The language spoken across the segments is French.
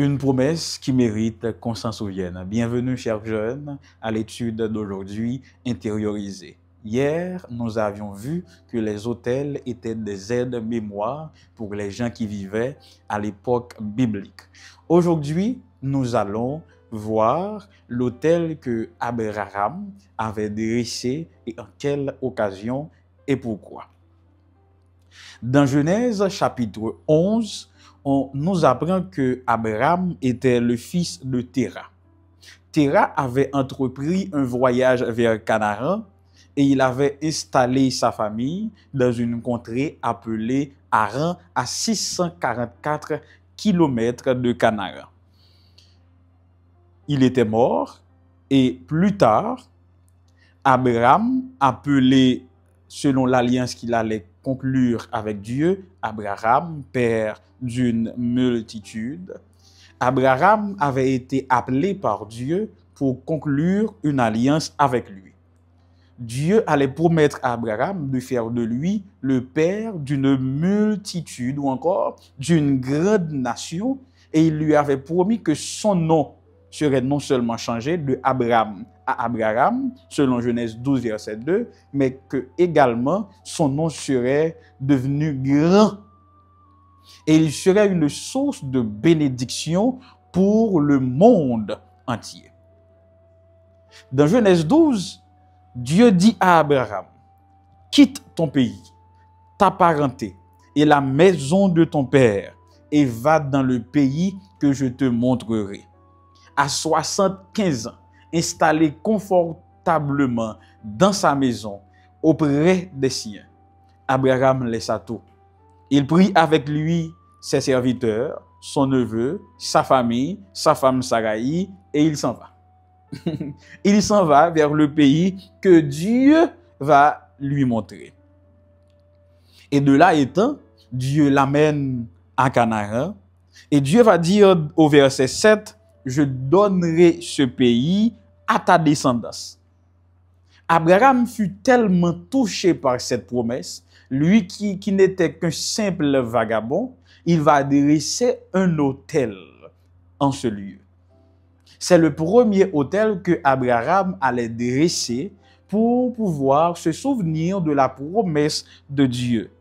Une promesse qui mérite qu'on s'en souvienne. Bienvenue, chers jeunes, à l'étude d'aujourd'hui intériorisée. Hier, nous avions vu que les autels étaient des aides-mémoire pour les gens qui vivaient à l'époque biblique. Aujourd'hui, nous allons voir l'autel que Abraham avait dressé et en quelle occasion et pourquoi. Dans Genèse chapitre 11, on nous apprend que Abraham était le fils de Téra. Téra avait entrepris un voyage vers Canaan et il avait installé sa famille dans une contrée appelée Haran à 644 km de Canaan. Il était mort et plus tard, Abraham, appelé selon l'alliance qu'il allait conclure avec Dieu, Abraham, père d'une multitude, Abraham avait été appelé par Dieu pour conclure une alliance avec lui. Dieu allait promettre à Abraham de faire de lui le père d'une multitude ou encore d'une grande nation et il lui avait promis que son nom serait non seulement changé de Abraham à Abraham, selon Genèse 12, verset 2, mais que également son nom serait devenu grand. Et il serait une source de bénédiction pour le monde entier. Dans Genèse 12, Dieu dit à Abraham, quitte ton pays, ta parenté et la maison de ton père et va dans le pays que je te montrerai. À 75 ans, installé confortablement dans sa maison, auprès des siens, Abraham laissa tout. Il prit avec lui ses serviteurs, son neveu, sa famille, sa femme Saraï, et il s'en va. Il s'en va vers le pays que Dieu va lui montrer. Et de là étant, Dieu l'amène à Canaan, et Dieu va dire au verset 7, je donnerai ce pays à ta descendance. Abraham fut tellement touché par cette promesse, lui qui n'était qu'un simple vagabond, il va dresser un autel en ce lieu. C'est le premier autel que Abraham allait dresser pour pouvoir se souvenir de la promesse de Dieu.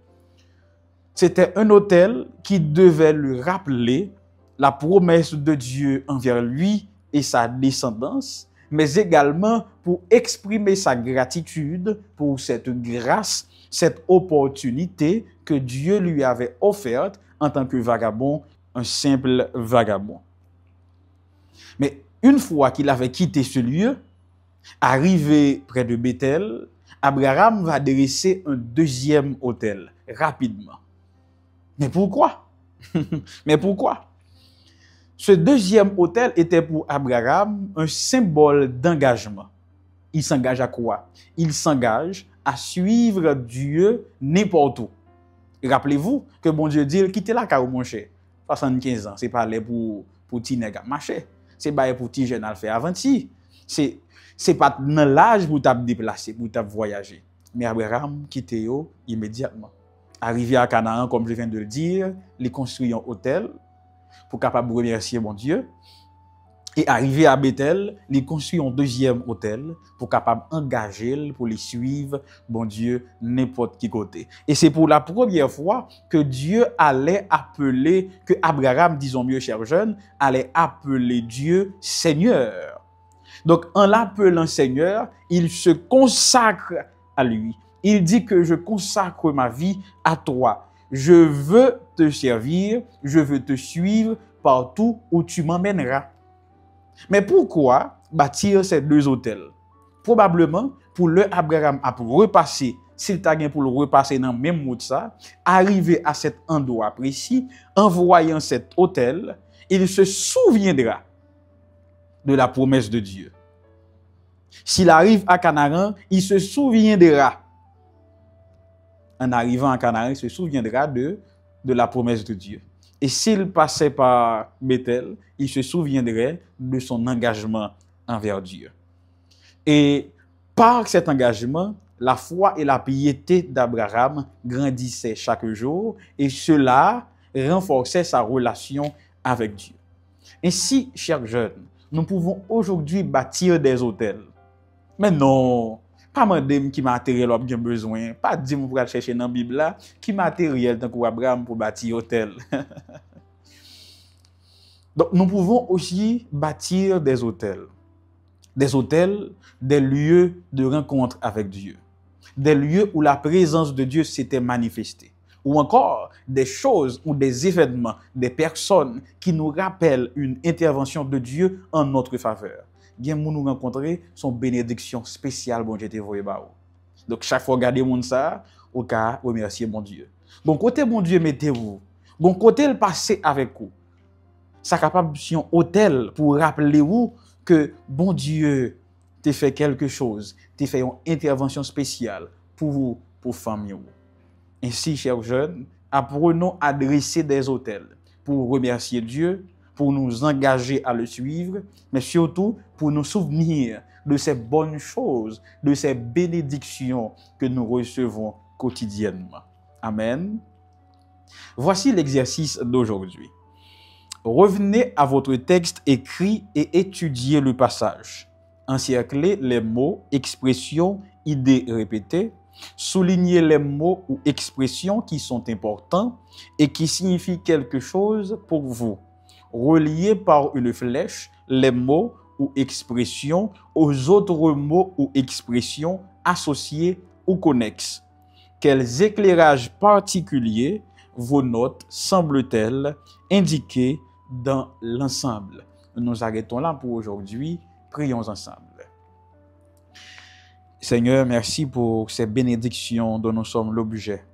C'était un autel qui devait lui rappeler la promesse de Dieu envers lui et sa descendance, mais également pour exprimer sa gratitude pour cette grâce, cette opportunité que Dieu lui avait offerte en tant que vagabond, un simple vagabond. Mais une fois qu'il avait quitté ce lieu, arrivé près de Bethel, Abraham va dresser un deuxième autel rapidement. Mais pourquoi? Mais pourquoi? Ce deuxième autel était pour Abraham un symbole d'engagement. Il s'engage à quoi? Il s'engage à suivre Dieu n'importe où. Rappelez-vous que bon Dieu dit, quittez la car mon cher. 75 ans, c'est pas là pour petit nègre marcher. C'est pas pour petit jeune à le faire avant si. C'est pas dans l'âge pour t'ap déplacer, pour t'ap voyager. Mais Abraham quitte yo immédiatement. Arrivé à Canaan, comme je viens de le dire, il construit un hôtel pour capable remercier mon Dieu. Et arrivé à Bethel, il construit un deuxième hôtel pour capable engager, pour les suivre, bon Dieu, n'importe qui côté. Et c'est pour la première fois que Dieu allait appeler, que Abraham, disons mieux, chers jeunes, allait appeler Dieu Seigneur. Donc, en l'appelant Seigneur, il se consacre à lui. Il dit que je consacre ma vie à toi. Je veux te servir, je veux te suivre partout où tu m'emmèneras. Mais pourquoi bâtir ces deux hôtels? Probablement pour le Abraham a pour repasser, s'il t'a pour le repasser dans le même mot de ça, arriver à cet endroit précis, en voyant cet hôtel, il se souviendra de la promesse de Dieu. S'il arrive à Canaan, il se souviendra. En arrivant à Canaan, il se souviendra de la promesse de Dieu. Et s'il passait par Bethel, il se souviendrait de son engagement envers Dieu. Et par cet engagement, la foi et la piété d'Abraham grandissaient chaque jour et cela renforçait sa relation avec Dieu. Ainsi, chers jeunes, nous pouvons aujourd'hui bâtir des hôtels. Mais non, pas demander qui matériel vous avez besoin, pas dire vous allez chercher dans la Bible là, qui matériel tant que Abraham pour bâtir hôtel. Donc nous pouvons aussi bâtir des hôtels. Des hôtels, des lieux de rencontre avec Dieu. Des lieux où la présence de Dieu s'était manifestée. Ou encore des choses ou des événements, des personnes qui nous rappellent une intervention de Dieu en notre faveur. Bien, nous rencontrer son bénédiction spéciale, bon Dieu te voye ba ou. Donc, chaque fois, regardez moun ça, au cas, remercier mon Dieu. Bon côté, mon Dieu, mettez-vous. Bon côté, le passé avec vous. Ça capable si un hôtel pour rappeler vous que bon Dieu te fait quelque chose, te fait une intervention spéciale pour vous, pour famille. Ainsi, chers jeunes, apprenons à dresser des hôtels pour remercier Dieu, pour nous engager à le suivre, mais surtout pour nous souvenir de ces bonnes choses, de ces bénédictions que nous recevons quotidiennement. Amen. Voici l'exercice d'aujourd'hui. Revenez à votre texte écrit et étudiez le passage. Encerclez les mots, expressions, idées répétées. Soulignez les mots ou expressions qui sont importants et qui signifient quelque chose pour vous. Reliez par une flèche les mots ou expressions aux autres mots ou expressions associés ou connexes. Quels éclairages particuliers vos notes semblent-elles indiquer dans l'ensemble? Nous nous arrêtons là pour aujourd'hui. Prions ensemble. Seigneur, merci pour ces bénédictions dont nous sommes l'objet.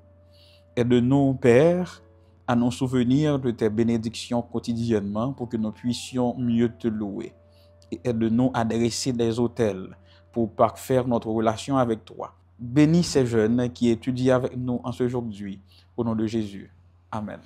Aide-nous, Père, à nous souvenir de tes bénédictions quotidiennement pour que nous puissions mieux te louer. Et aide-nous à dresser des hôtels pour parfaire notre relation avec toi. Bénis ces jeunes qui étudient avec nous en ce jour. Au nom de Jésus. Amen.